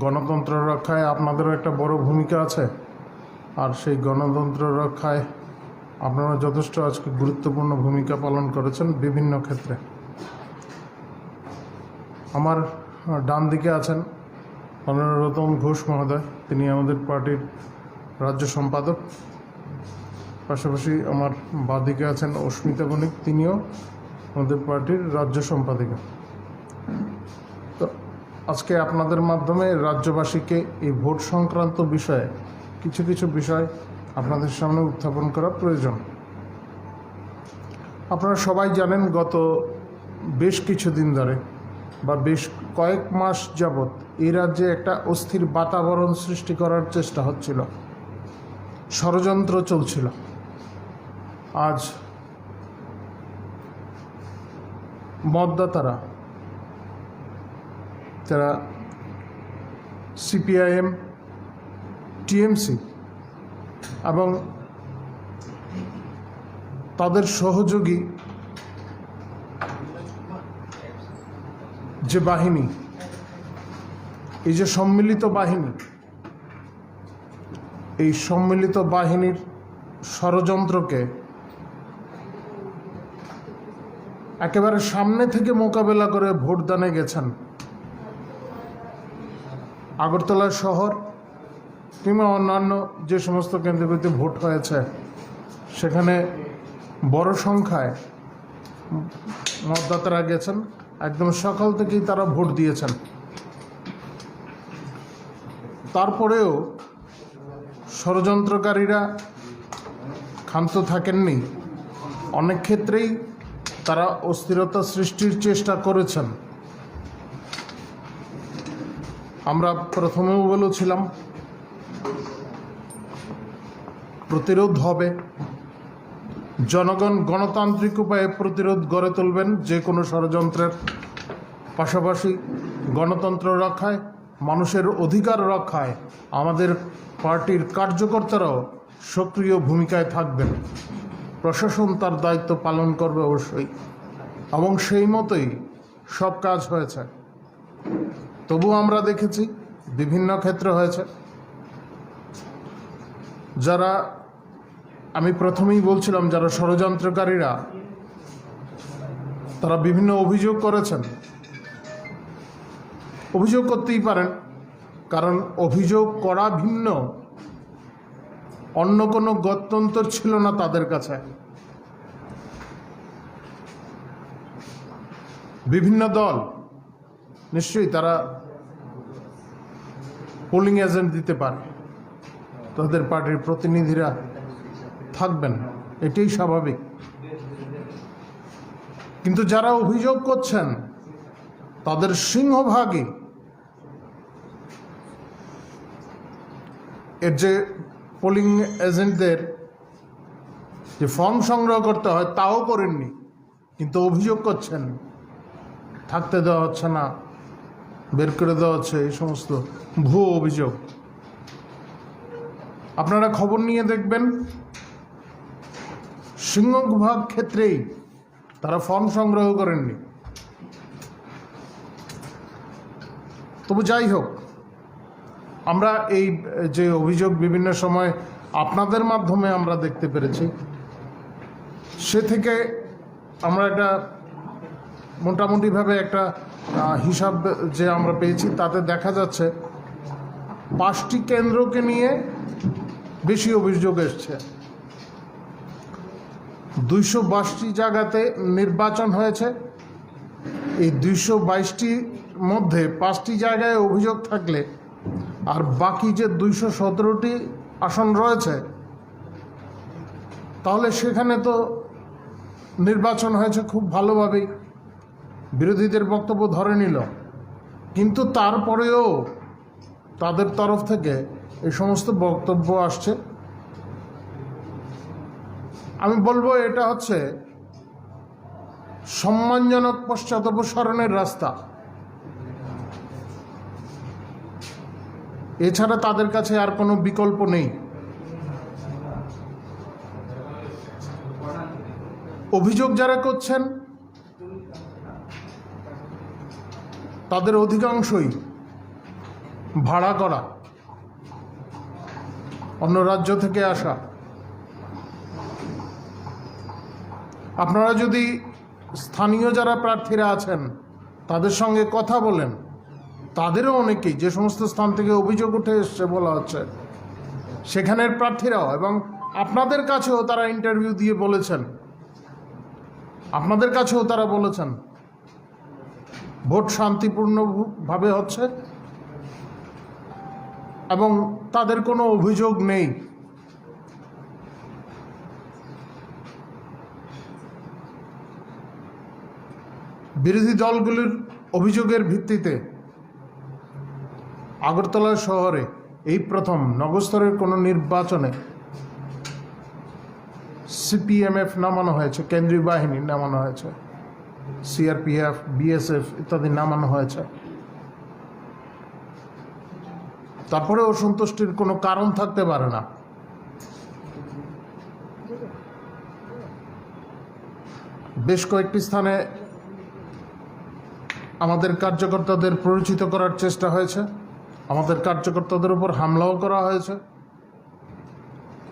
গণতন্ত্র রক্ষায় আপনাদেরও একটা বড় ভূমিকা আছে। আর সেই গণতন্ত্র রক্ষায় আপনারা যথেষ্ট আজকে গুরুত্বপূর্ণ ভূমিকা পালন করেছেন বিভিন্ন ক্ষেত্রে। আমার ডান দিকে আছেন অনারেবল রতন ঘোষ মহোদয়, তিনি আমাদের পার্টির রাজ্য সম্পাদক। পাশাপাশি আমার বাঁ দিকে আছেন অস্মিতা বণিক, তিনিও আমাদের পার্টির রাজ্য সম্পাদিকা। তো আজকে আপনাদের মাধ্যমে রাজ্যবাসীকে এই ভোট সংক্রান্ত বিষয়ে কিছু কিছু বিষয় আপনাদের সামনে উত্থাপন করা প্রয়োজন। আপনারা সবাই জানেন, গত বেশ কিছুদিন ধরে বা বেশ কয়েক মাস যাবৎ এই রাজ্যে একটা অস্থির বাতাবরণ সৃষ্টি করার চেষ্টা হচ্ছিল, ষড়যন্ত্র চলছিল। আজ মতদাতারা, যারা সিপিআইএম, টিএমসি এবং তাদের সহযোগী যে বাহিনী, এই যে সম্মিলিত বাহিনী, এই সম্মিলিত বাহিনীর ষড়যন্ত্রকে একেবারে সামনে থেকে মোকাবেলা করে ভোটদানে গেছেন। আগরতলা শহর কিংবা অন্যান্য যে সমস্ত কেন্দ্রগুলিতে ভোট হয়েছে, সেখানে বড় সংখ্যায় মতদাতারা গেছেন। একদম সকাল থেকেই তারা ভোট দিয়েছেন। তারপরেও ষড়যন্ত্রকারীরা ক্ষান্ত থাকেননি। অনেক ক্ষেত্রেই তারা অস্থিরতা সৃষ্টির চেষ্টা করেছেন। আমরা প্রথমেও বলেছিলাম প্রতিরোধ হবে, জনগণ গণতান্ত্রিক উপায়ে প্রতিরোধ গড়ে তুলবেন যে কোনো ষড়যন্ত্রের। পাশাপাশি গণতন্ত্র রক্ষায়, মানুষের অধিকার রক্ষায় আমাদের পার্টির কার্যকর্তারাও সক্রিয় ভূমিকায় থাকবেন। প্রশাসন তার দায়িত্ব পালন করবে অবশ্যই, এবং সেই মতোই সব কাজ হয়েছে। তবু আমরা দেখেছি বিভিন্ন ক্ষেত্রে হয়েছে। যারা, আমি প্রথমেই বলছিলাম, যারা ষড়যন্ত্রকারীরা, তারা বিভিন্ন অভিযোগ করেছেন। অভিযোগ করতেই পারেন, কারণ অভিযোগ করা ভিন্ন, অন্য কোনো গত্যন্তর ছিল না তাদের কাছে। বিভিন্ন দল নিশ্চয়ই তারা পোলিং এজেন্ট দিতে পারে, তাদের পার্টির প্রতিনিধিরা থাকবেন, এটাই স্বাভাবিক। কিন্তু যারা অভিযোগ করছেন তাদের সিংহভাগই এর যে পোলিং এজেন্টদের যে ফর্ম সংগ্রহ করতে হয় তাও করেননি, কিন্তু অভিযোগ করছেন থাকতে দেওয়া হচ্ছে না, বের করে দেওয়া হচ্ছে, এই সমস্ত ভুয়ো অভিযোগ। আপনারা খবর নিয়ে দেখবেন, সিংহভাগ ক্ষেত্রেই তারা ফর্ম সংগ্রহ করেননি। তবু যাই হোক, আমরা এই যে অভিযোগ বিভিন্ন সময় আপনাদের মাধ্যমে আমরা দেখতে পেরেছি, সে থেকে আমরা একটা মোটামুটিভাবে একটা হিসাব যে আমরা পেয়েছি, তাতে দেখা যাচ্ছে 5টি কেন্দ্রকে নিয়ে বেশি অভিযোগ এসছে। 222টি জায়গাতে নির্বাচন হয়েছে। এই 222টির মধ্যে 5টি জায়গায় অভিযোগ থাকলে আর বাকি যে 217টি আসন রয়েছে, তাহলে সেখানে তো নির্বাচন হয়েছে খুব ভালোভাবেই, বিরোধীদের বক্তব্য ধরে নিল। কিন্তু তারপরেও তাদের তরফ থেকে এই সমস্ত বক্তব্য আসছে। আমি বলবো এটা হচ্ছে সম্মানজনক পশ্চাদপসরণের রাস্তা। এছাড়া তাদের কাছে আর কোনো বিকল্প নেই। অভিযোগ যারা করছেন তাদের অধিকাংশই ভাড়া করা, অন্য রাজ্য থেকে আসা। আপনারা যদি স্থানীয় যারা প্রার্থীরা আছেন তাদের সঙ্গে কথা বলেন, তাদেরও অনেকেই, যে সমস্ত স্থান থেকে অভিযোগ উঠে এসছে বলা হচ্ছে, সেখানের প্রার্থীরাও এবং আপনাদের কাছেও তারা ইন্টারভিউ দিয়ে বলেছেন, আপনাদের কাছেও তারা বলেছেন ভোট শান্তিপূর্ণভাবে হচ্ছে এবং তাদের কোনো অভিযোগ নেই। বিরোধী দলগুলির অভিযোগের ভিত্তিতে আগরতলা শহরে এই প্রথম নগরস্তরের কোনো নির্বাচনে সিপিএমএফ নামানো হয়েছে, কেন্দ্রীয় বাহিনী নামানো হয়েছে, সিআরপিএফ, বিএসএফ ইত্যাদি নামানো হয়েছে। তারপরে অসন্তুষ্টির কোনো কারণ থাকতে পারে না। বেশ কয়েকটি স্থানে আমাদের কার্যকর্তাদের পরিচিত করার চেষ্টা হয়েছে, আমাদের কার্যকর্তাদের উপর হামলাও করা হয়েছে।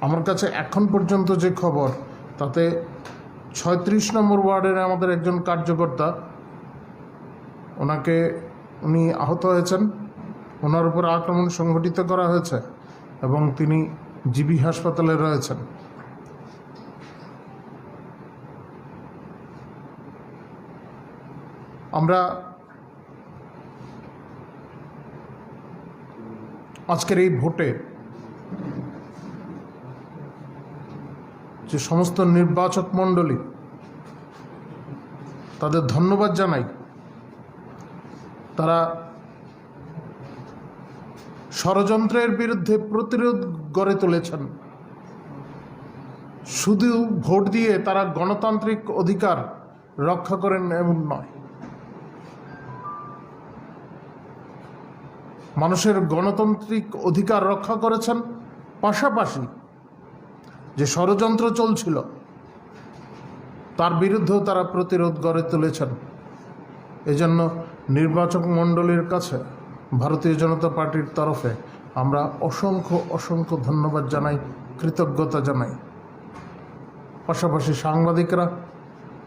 আমার কাছে এখন পর্যন্ত যে খবর, তাতে 36 নম্বর ওয়ার্ডের আমাদের একজন কার্যকর্তা, উনি আহত হয়েছেন, ওনার উপর আক্রমণ সংঘটিত করা হয়েছে এবং তিনি জিবি হাসপাতালে রয়েছেন। আমরা আজকের এই ভোটে যে সমস্ত নির্বাচক মণ্ডলী, তাদের ধন্যবাদ জানাই। তারা ষড়যন্ত্রের বিরুদ্ধে প্রতিরোধ গড়ে তুলেছেন। শুধু ভোট দিয়ে তারা গণতান্ত্রিক অধিকার রক্ষা করেন এমন নয়, মানুষের গণতান্ত্রিক অধিকার রক্ষা করেছেন, পাশাপাশি যে ষড়যন্ত্র চলছিল তার বিরুদ্ধেও তারা প্রতিরোধ গড়ে তুলেছেন। এজন্য নির্বাচক মণ্ডলীর কাছে ভারতীয় জনতা পার্টির তরফে আমরা অসংখ্য ধন্যবাদ জানাই, কৃতজ্ঞতা জানাই। পাশাপাশি সাংবাদিকরা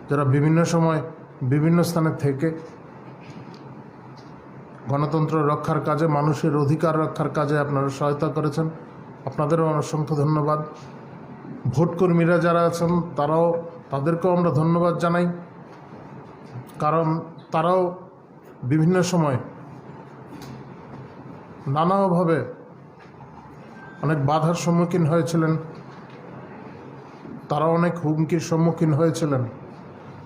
যারা বিভিন্ন সময় বিভিন্ন স্থানে থেকে গণতন্ত্র রক্ষার কাজে, মানুষের অধিকার রক্ষার কাজে আপনারা সহায়তা করেছেন, আপনাদেরও অসংখ্য ধন্যবাদ। ভোটকর্মীরা যারা আছেন তাদেরকেও আমরা ধন্যবাদ জানাই, কারণ তারাও বিভিন্ন সময় নানাভাবে অনেক বাধার সম্মুখীন হয়েছিলেন, তারা অনেক হুমকির সম্মুখীন হয়েছিলেন।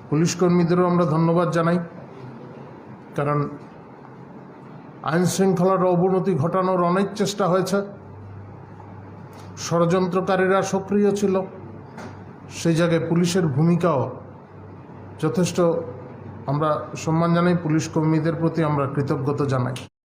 পুলিশ কর্মীদেরও আমরা ধন্যবাদ জানাই, কারণ আইন শৃঙ্খলার অবনতি ঘটানোর অনেক চেষ্টা হয়েছে, ষড়যন্ত্রকারীরা সক্রিয় ছিল, সেই জায়গায় পুলিশের ভূমিকাও যথেষ্ট। আমরা সম্মান জানাই, পুলিশ কর্মীদের প্রতি আমরা কৃতজ্ঞতা জানাই।